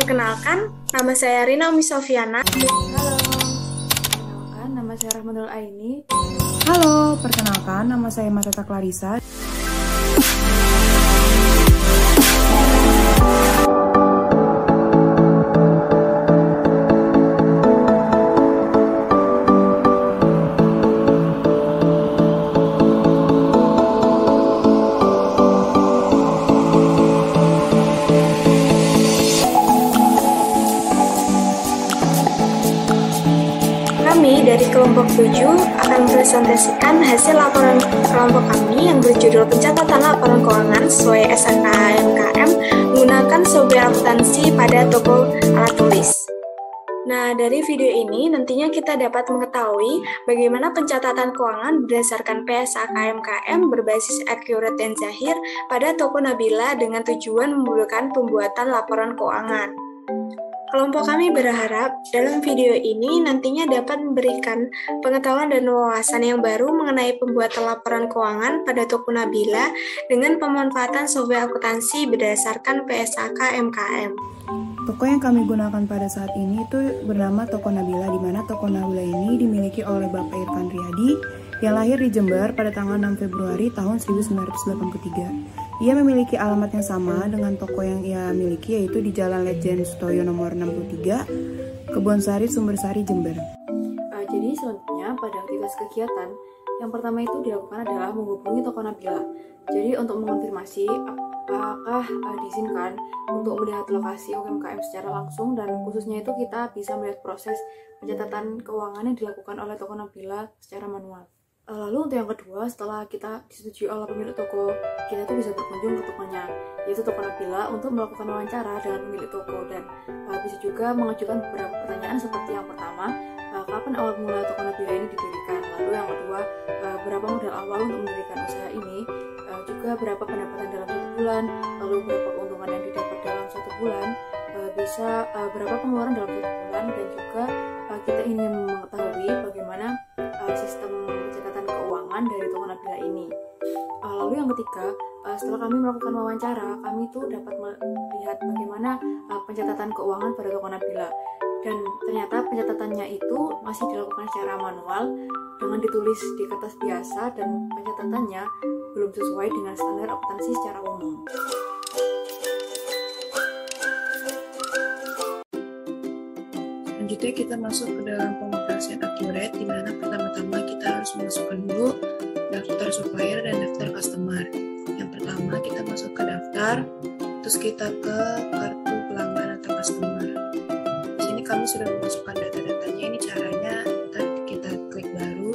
Perkenalkan, nama saya Rina Umi Sofiana. Halo, perkenalkan nama saya Rahmanul Aini. Halo, perkenalkan nama saya Matata Clarissa. Kami dari kelompok 7 akan mempresentasikan hasil laporan kelompok kami yang berjudul pencatatan laporan keuangan sesuai SKMKM menggunakan software akuntansi pada toko alat tulis. Nah, dari video ini nantinya kita dapat mengetahui bagaimana pencatatan keuangan berdasarkan PSAKMKM berbasis accurate dan zahir pada toko Nabila dengan tujuan memudahkan pembuatan laporan keuangan. Kelompok kami berharap dalam video ini nantinya dapat memberikan pengetahuan dan wawasan yang baru mengenai pembuatan laporan keuangan pada toko Nabila dengan pemanfaatan software akuntansi berdasarkan PSAKMKM. Toko yang kami gunakan pada saat ini itu bernama Toko Nabila, di mana Toko Nabila ini dimiliki oleh Bapak Irfan Riyadi yang lahir di Jember pada tanggal 6 Februari tahun 1983. Ia memiliki alamat yang sama dengan toko yang ia miliki, yaitu di Jalan Lejen Sutoyo nomor 63, Kebonsari, Sumbersari, Jember. Jadi selanjutnya pada aktivitas kegiatan, yang pertama itu dilakukan adalah menghubungi toko Nabila. Jadi untuk mengonfirmasi apakah diizinkan untuk melihat lokasi UMKM secara langsung, dan khususnya itu kita bisa melihat proses pencatatan keuangan yang dilakukan oleh toko Nabila secara manual. Lalu untuk yang kedua, setelah kita disetujui oleh pemilik toko, kita tuh bisa berkunjung ke tokonya, yaitu toko Nabila, untuk melakukan wawancara dengan pemilik toko, dan bisa juga mengajukan beberapa pertanyaan seperti yang pertama, kapan awal mula toko Nabila ini didirikan, lalu yang kedua, berapa modal awal untuk mendirikan usaha ini, juga berapa pendapatan dalam 1 bulan, lalu berapa keuntungan yang didapat dalam 1 bulan, bisa berapa pengeluaran dalam 1 bulan, dan juga kita ingin mengetahui bagaimana sistem pencatatan keuangan dari toko Nabila ini. Lalu yang ketiga, setelah kami melakukan wawancara, kami tuh dapat melihat bagaimana pencatatan keuangan pada toko Nabila. Dan ternyata pencatatannya itu masih dilakukan secara manual dengan ditulis di kertas biasa, dan pencatatannya belum sesuai dengan standar akuntansi secara umum. Selanjutnya kita masuk ke dalam pengoperasian accurate, di mana pertama-tama kita harus masukkan dulu daftar supplier dan daftar customer. Yang pertama kita masuk ke daftar, terus kita ke kartu pelanggan atau customer. Di sini kami sudah memasukkan data-datanya. Ini caranya, kita klik baru,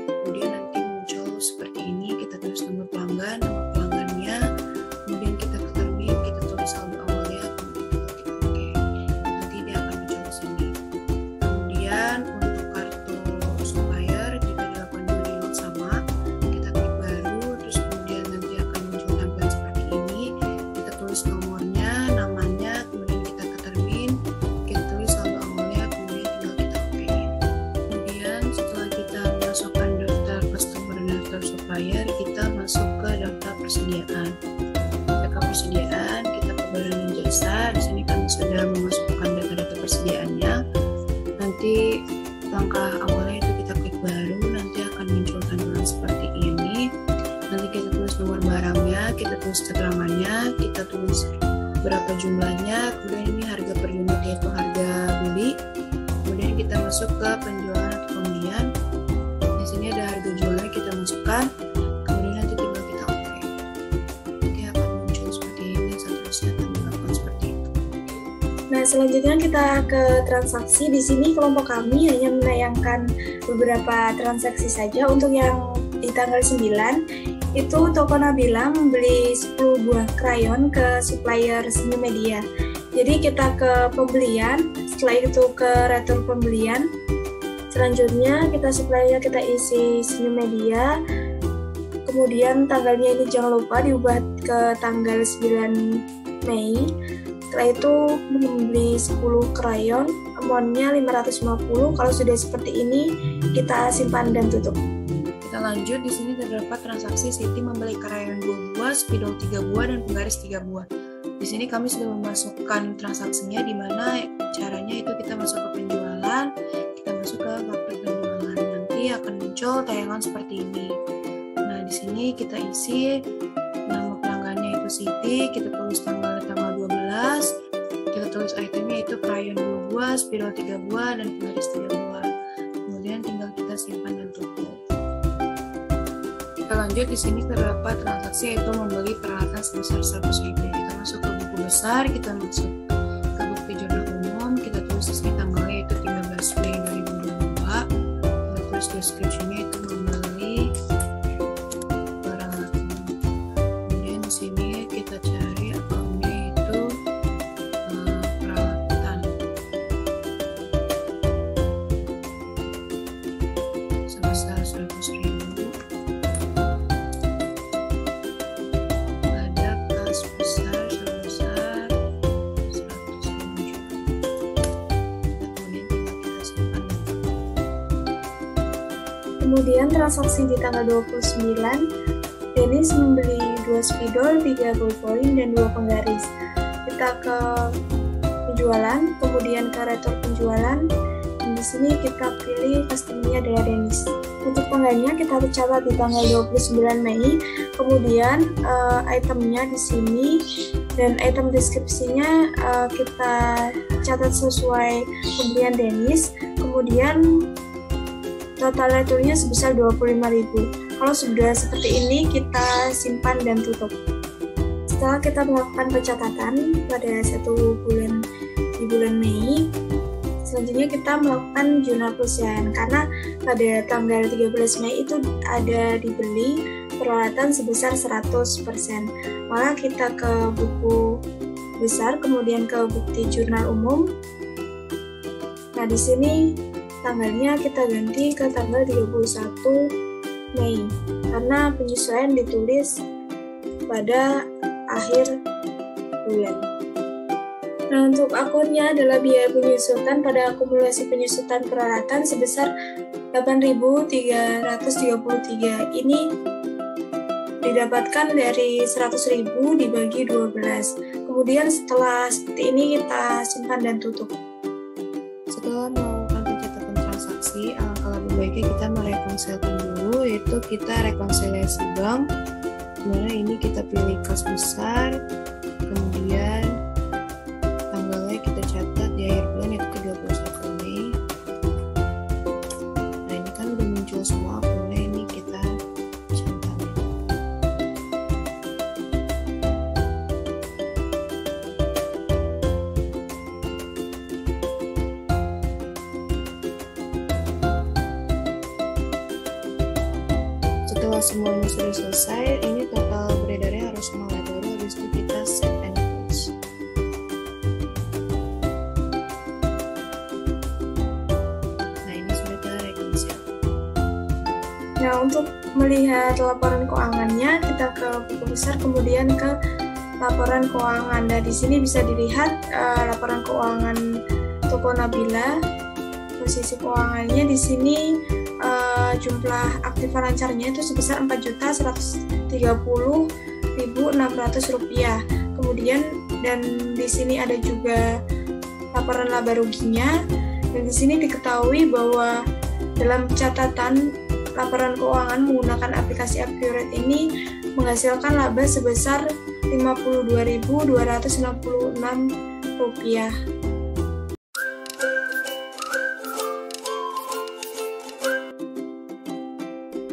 kemudian nanti muncul seperti ini. Kita tulis nomor pelanggan, nama pelanggannya, kemudian kita ke termin, kita tulis saldo awalnya, kemudian kita oke. Nanti dia akan muncul di sini. Kemudian untuk kartu supplier juga dilakukan dulu yang sama. Kita klik baru, terus kemudian nanti akan muncul tampilan seperti ini. Kita tulis nomornya, namanya, kemudian kita ke termin, kita tulis saldo awalnya, kemudian tinggal kita oke. Kemudian setelah kita masukkan daftar customer dan daftar supplier, kita masuk ke daftar persediaan. Kita ke persediaan, kita ke barang dan jasa. Di sini kami sudah memasukkan data-data persediaannya. Nanti langkah awalnya itu kita klik baru, nanti akan muncul tampilan seperti ini. Nanti kita tulis nomor barangnya, kita tulis keterangannya, kita tulis berapa jumlahnya, kemudian ini harga per unit yaitu harga beli. Kemudian kita masuk ke penjualan atau pembelian. Di sini ada harga jualnya, kita masukkan. Kemudian nanti tinggal kita oke. Nanti akan muncul seperti ini, seterusnya akan dilakukan seperti itu. Nah, selanjutnya kita ke transaksi. Di sini kelompok kami hanya menayangkan beberapa transaksi saja. Untuk yang di tanggal 9, itu toko Nabila membeli 10 buah krayon ke supplier Senyum Media. Jadi kita ke pembelian, setelah itu ke retur pembelian. Selanjutnya kita supplier, kita isi Senyum Media. Kemudian tanggalnya ini jangan lupa diubah ke tanggal 9 Mei. Setelah itu membeli 10 krayon, amount-nya 550. Kalau sudah seperti ini, kita simpan dan tutup. Kita lanjut, di sini terdapat transaksi Siti membeli krayon 2 buah, spidol 3 buah, dan penggaris 3 buah. Di sini kami sudah memasukkan transaksinya, di mana caranya itu kita masuk ke penjualan, kita masuk ke cockpit penjualan. Nanti akan muncul tayangan seperti ini. Nah, di sini kita isi nama pelanggannya itu Siti, kita tulis tanggal 12, kita tulis itemnya itu krayon 2 buah, spidol 3 buah, dan penggaris 3 buah. Kemudian tinggal kita simpan dan tutup. Kita lanjut, di sini terdapat transaksi yaitu membeli peralatan sebesar 100.000. Kita masuk ke buku besar, kita masuk ke bukti jurnal umum, kita tulis di sini tanggalnya itu 13 Mei 2022. Kita tulis deskripsinya itu membeli peralatan. Kemudian di sini kita cari akunnya itu peralatan sebesar 100.000. Kemudian transaksi di tanggal 29, Dennis membeli 2 spidol, 3 ballpoint, dan 2 penggaris. Kita ke penjualan, kemudian ke retur penjualan, dan di sini kita pilih customer-nya adalah Dennis. Untuk tanggalnya kita catat di tanggal 29 Mei, kemudian itemnya di sini, dan item deskripsinya kita catat sesuai pembelian Dennis, kemudian total returnya sebesar 25.000. Kalau sudah seperti ini, kita simpan dan tutup. Setelah kita melakukan pencatatan pada 1 bulan di bulan Mei, selanjutnya kita melakukan jurnal perusahaan karena pada tanggal 13 Mei itu ada dibeli peralatan sebesar 100%. Maka kita ke buku besar, kemudian ke bukti jurnal umum. Nah, di sini tanggalnya kita ganti ke tanggal 31 Mei karena penyesuaian ditulis pada akhir bulan. Nah, untuk akunnya adalah biaya penyusutan pada akumulasi penyusutan peralatan sebesar 8.333. Ini didapatkan dari 100.000 dibagi 12. Kemudian setelah seperti ini kita simpan dan tutup. Setelah melakukan pencatatan transaksi, alangkah lebih baiknya kita merekonsilkan dulu, yaitu kita rekonsiliasi bank, dimana ini kita pilih kas besar, kemudian tanggalnya kita catat di akhir bulan yaitu ke 21 Mei. Nah, ini kan udah muncul semua akunnya, ini kita catat. Setelah semuanya sudah selesai, ini total beredarnya harus mulai baru, habis itu kita save and close. Nah, ini sudah terrekonsil. Nah, untuk melihat laporan keuangannya, kita ke buku besar, kemudian ke laporan keuangan. Nah, di sini bisa dilihat laporan keuangan toko Nabila. Posisi keuangannya di sini jumlah aktiva lancarnya itu sebesar Rp4.130.600. Kemudian dan di sini ada juga laporan laba ruginya. Dan di sini diketahui bahwa dalam catatan laporan keuangan menggunakan aplikasi Accurate ini menghasilkan laba sebesar Rp52.266.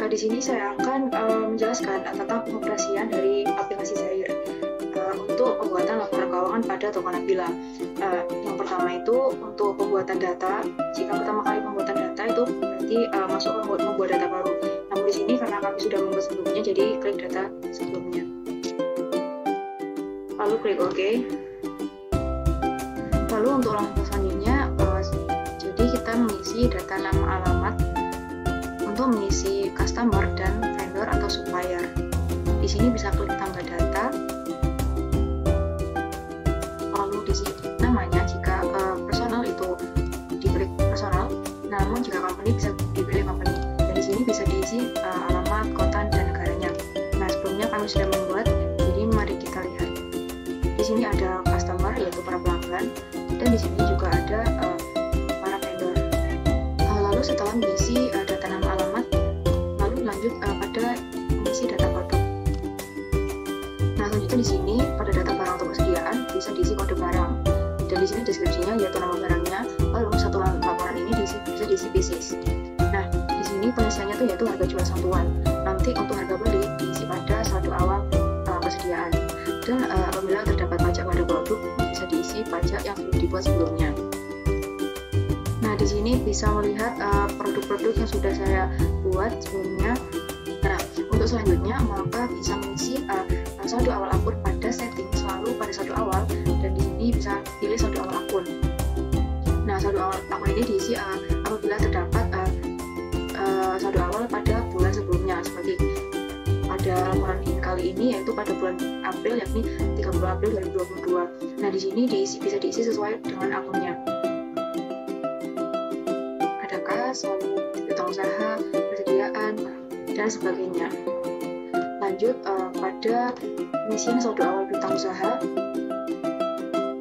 Di sini saya akan menjelaskan tentang pengoperasian dari aplikasi Zair untuk pembuatan laporan keuangan pada toko Nabila. Yang pertama itu untuk pembuatan data. Jika pertama kali pembuatan data itu berarti masuk ke membuat data baru. Namun di sini karena kami sudah membuat sebelumnya, jadi klik data sebelumnya. Lalu klik OK. Lalu untuk langkah selanjutnya, jadi kita mengisi data nama alamat untuk mengisi customer dan vendor atau supplier. Di sini bisa klik tambah data. Lalu di sini namanya, jika personal itu diklik personal, namun jika company bisa dipilih company. Dan di sini bisa diisi alamat, kota, dan negaranya. Nah, sebelumnya kami sudah membuat, jadi mari kita lihat. Di sini ada customer, yaitu para pelanggan, dan di sini juga ada para vendor. Lalu setelah mengisi data nama alamat, lalu lanjut pada mengisi data produk. Nah, selanjutnya di sini pada data barang atau persediaan bisa diisi kode barang, dan di sini deskripsinya yaitu nama barangnya. Lalu satu laporan ini bisa diisi pieces. Nah, di sini pengisiannya tuh yaitu harga jual satuan. Nanti untuk harga beli diisi pada saldo awal persediaan. Dan apabila terdapat pajak pada produk, bisa diisi pajak yang sudah dibuat sebelumnya. Nah, di sini bisa melihat produk-produk yang sudah saya buat sebelumnya. Nah, untuk selanjutnya maka bisa mengisi saldo awal akun pada setting selalu pada saldo awal, dan di sini bisa pilih saldo awal akun. Nah, saldo awal akun ini diisi apabila terdapat saldo awal pada bulan sebelumnya, seperti pada laporan kali ini yaitu pada bulan April, yakni 30 April 2022. Nah, di sini bisa diisi sesuai dengan akunnya. Ada kas, lalu piutang usaha, persediaan, dan sebagainya. Lanjut pada pengisian saldo awal piutang usaha.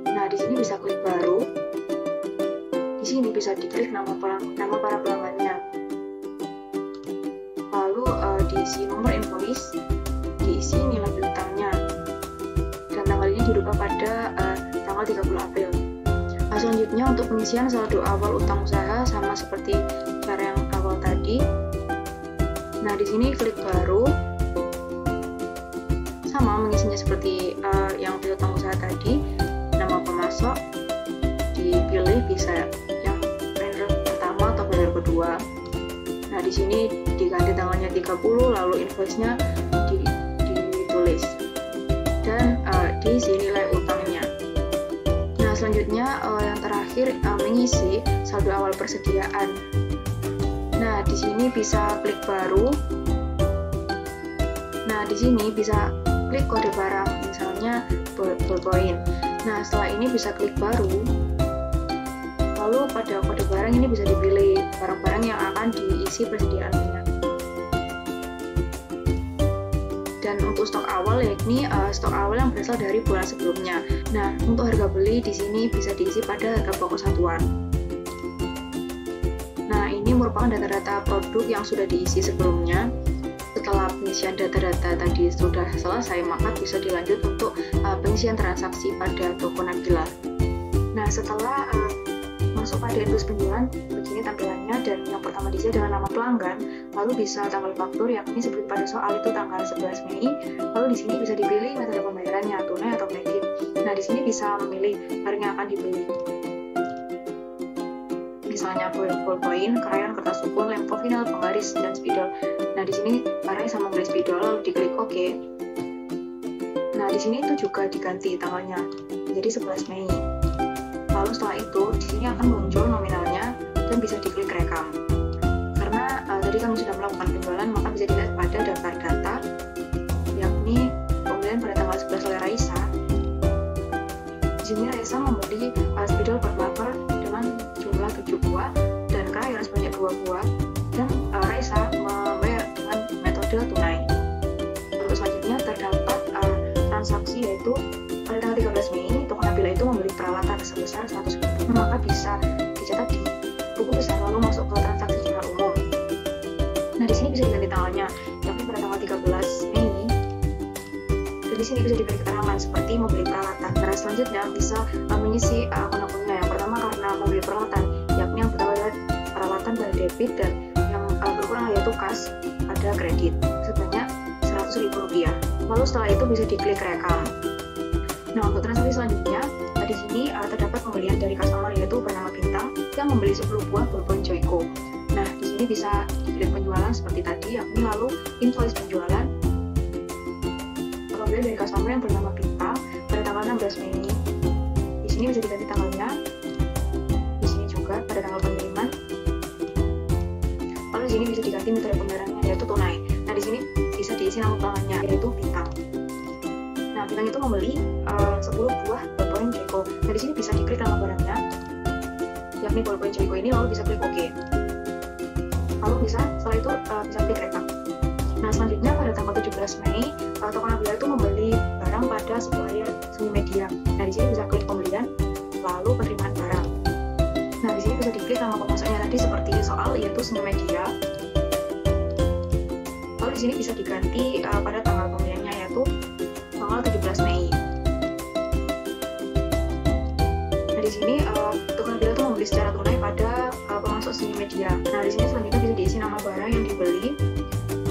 Nah, di sini bisa klik baru. Di sini bisa diklik nama para pelanggannya. Lalu diisi nomor invoice, diisi nilai piutangnya, dan tanggal ini dirubah pada tanggal 30 April. Nah, selanjutnya untuk pengisian saldo awal utang usaha sama seperti cara yang awal tadi. Nah, di sini klik baru, sama mengisinya seperti yang piutang usaha tadi. Nama pemasok dipilih, bisa yang vendor pertama atau vendor kedua. Nah, di sini diganti tanggalnya 30, lalu invoice-nya ditulis, dan diisi nilai utangnya. Nah, selanjutnya yang terakhir mengisi saldo awal persediaan. Nah, di sini bisa klik baru. Nah, di sini bisa klik kode barang, misalnya ballpoint. Nah, setelah ini bisa klik baru. Lalu pada kode barang ini bisa dipilih barang-barang yang akan diisi persediaannya. Dan untuk stok awal, yakni stok awal yang berasal dari bulan sebelumnya. Nah, untuk harga beli di sini bisa diisi pada harga pokok satuan. Nah, ini merupakan data-data produk yang sudah diisi sebelumnya. Setelah pengisian data-data tadi sudah selesai, maka bisa dilanjut untuk pengisian transaksi pada toko Nabila. Nah, setelah masuk pada infus penjualan, begini tampilannya, dan yang pertama diisi adalah nama pelanggan, lalu bisa tanggal faktur, yakni seperti pada soal itu tanggal 11 Mei, lalu di sini bisa dipilih metode pembayarannya, tunai atau kredit. Nah, di sini bisa memilih barang yang akan dibeli. Misalnya ballpoint, krayon, kertas ukur, lem vinyl, penggaris, dan spidol. Nah, di sini barangnya sama dengan spidol, lalu diklik OK. Nah, di sini itu juga diganti tanggalnya menjadi 11 Mei. Lalu setelah itu di sini akan muncul nominalnya dan bisa diklik rekam. Karena tadi kami sudah melakukan penjualan, maka bisa dilihat pada daftar data, yakni pembelian pada tanggal 11 oleh Raisa. Di sini Raisa membeli spidol per lover dengan jumlah 7 buah dan krayon sebanyak 2 buah, dan Raisa membayar dengan metode tunai. Lalu selanjutnya terdapat transaksi, yaitu pada tanggal 13 Mei toko Nabila itu membeli peralatan sebesar 100.000, maka bisa dicatat di buku besar lalu masuk ke transaksi jurnal umum. Nah, di sini bisa diganti tanggalnya, yakni pada tanggal 13 Mei. Dan di sini bisa diberi keterangan seperti membeli peralatan. Nah, selanjutnya bisa mengisi akun-akunnya. Yang pertama karena membeli peralatan, yakni yang pertama adalah peralatan pada debit, dan yang berkurang yaitu kas pada kredit sebanyak Rp100.000. Lalu setelah itu bisa diklik rekam. Nah, untuk transaksi selanjutnya, di sini terdapat pembelian dari customer yaitu bernama Bintang yang membeli 10 buah ballpoint Joico. Nah, di sini bisa diklik penjualan seperti tadi, yakni lalu invoice penjualan. Apabila dari customer yang bernama Bintang pada tanggal 16 Mei, di sini bisa diganti tanggalnya. Di sini juga pada tanggal pengiriman. Lalu di sini bisa diganti metode pembayarannya yaitu tunai. Nah, di sini bisa diisi nama pelanggannya yaitu Bintang. Nah, Bintang itu membeli 10 buah ballpoint Joico. Nah, di sini bisa diklik nama barangnya, yakni ballpoint Joico ini, lalu bisa klik OK. Lalu setelah itu bisa klik rekam. Nah, selanjutnya pada tanggal 17 Mei, toko Nabila itu membeli barang pada supplier Semi Media. diganti pada tanggal pembeliannya, yaitu tanggal 17 Mei. Nah, di sini Tokopedia itu membeli secara tunai pada pemasok seni media. Nah, di sini selanjutnya bisa diisi nama barang yang dibeli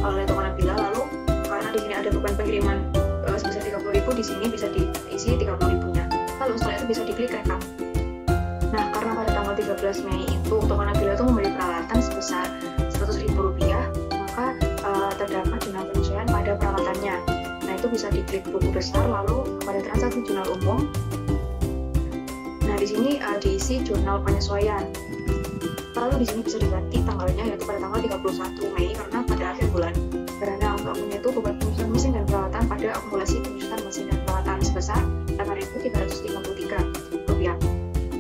oleh Tokopedia, lalu karena di sini ada beban pengiriman sebesar 30.000, di sini bisa diisi 30.000-nya. Lalu setelah itu bisa diklik rekam. Nah, karena pada tanggal 13 Mei itu Tokopedia itu membeli peralatan sebesar Rp100.000, maka terdapat jurnal penyesuaian pada peralatannya. Nah, itu bisa diklik buku besar, lalu pada transaksi jurnal umum. Nah, di sini diisi jurnal penyesuaian. Lalu di sini bisa diganti tanggalnya, yaitu pada tanggal 31 Mei karena pada akhir bulan. Karena untuk akunnya itu beban penyusutan mesin dan peralatan pada akumulasi penyusutan mesin dan peralatan sebesar Rp8.333.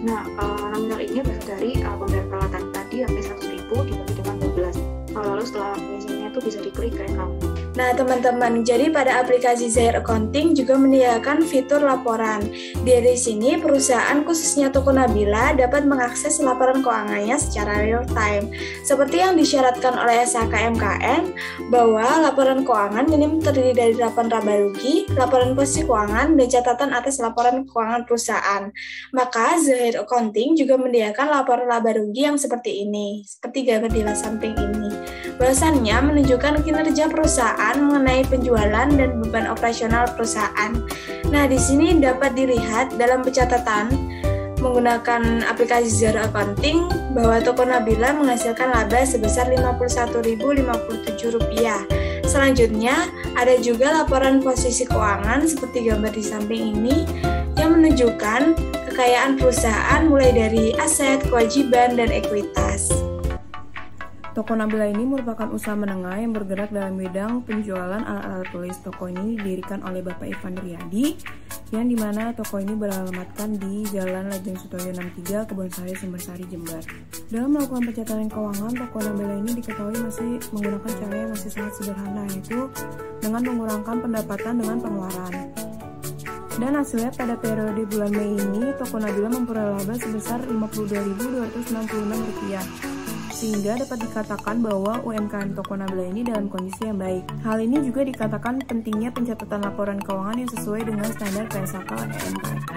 Nah, nominal ini berasal dari pembelian peralatan tadi yakni Rp100.000 dibagi dengan 12. Lalu setelah pengisiannya itu bisa diklik rekam. Nah, teman-teman, jadi pada aplikasi Zahir Accounting juga menyediakan fitur laporan. Dari sini, perusahaan khususnya Toko Nabila dapat mengakses laporan keuangannya secara real time. Seperti yang disyaratkan oleh SHKMKN, bahwa laporan keuangan ini terdiri dari laporan laba rugi, laporan posisi keuangan, dan catatan atas laporan keuangan perusahaan. Maka, Zahir Accounting juga menyediakan laporan laba rugi yang seperti ini, seperti gambar di samping ini. Bahwasannya menunjukkan kinerja perusahaan mengenai penjualan dan beban operasional perusahaan. Nah, di sini dapat dilihat dalam pencatatan menggunakan aplikasi Zahir Accounting bahwa Toko Nabila menghasilkan laba sebesar Rp51.057. Selanjutnya, ada juga laporan posisi keuangan seperti gambar di samping ini yang menunjukkan kekayaan perusahaan mulai dari aset, kewajiban, dan ekuitas. Toko Nabila ini merupakan usaha menengah yang bergerak dalam bidang penjualan alat-alat tulis. Toko ini didirikan oleh Bapak Ivan Riyadi, yang dimana toko ini beralamatkan di Jalan Lajeng Sutoyo 63, Kebonsari, Sumbersari, Jember. Dalam melakukan pencatatan keuangan, Toko Nabila ini diketahui masih menggunakan cara yang masih sangat sederhana, yaitu dengan mengurangkan pendapatan dengan pengeluaran. Dan hasilnya pada periode bulan Mei ini, Toko Nabila memperoleh laba sebesar Rp52.266, sehingga dapat dikatakan bahwa UMKM Toko Nabila ini dalam kondisi yang baik. Hal ini juga dikatakan pentingnya pencatatan laporan keuangan yang sesuai dengan standar PSAK EMKM.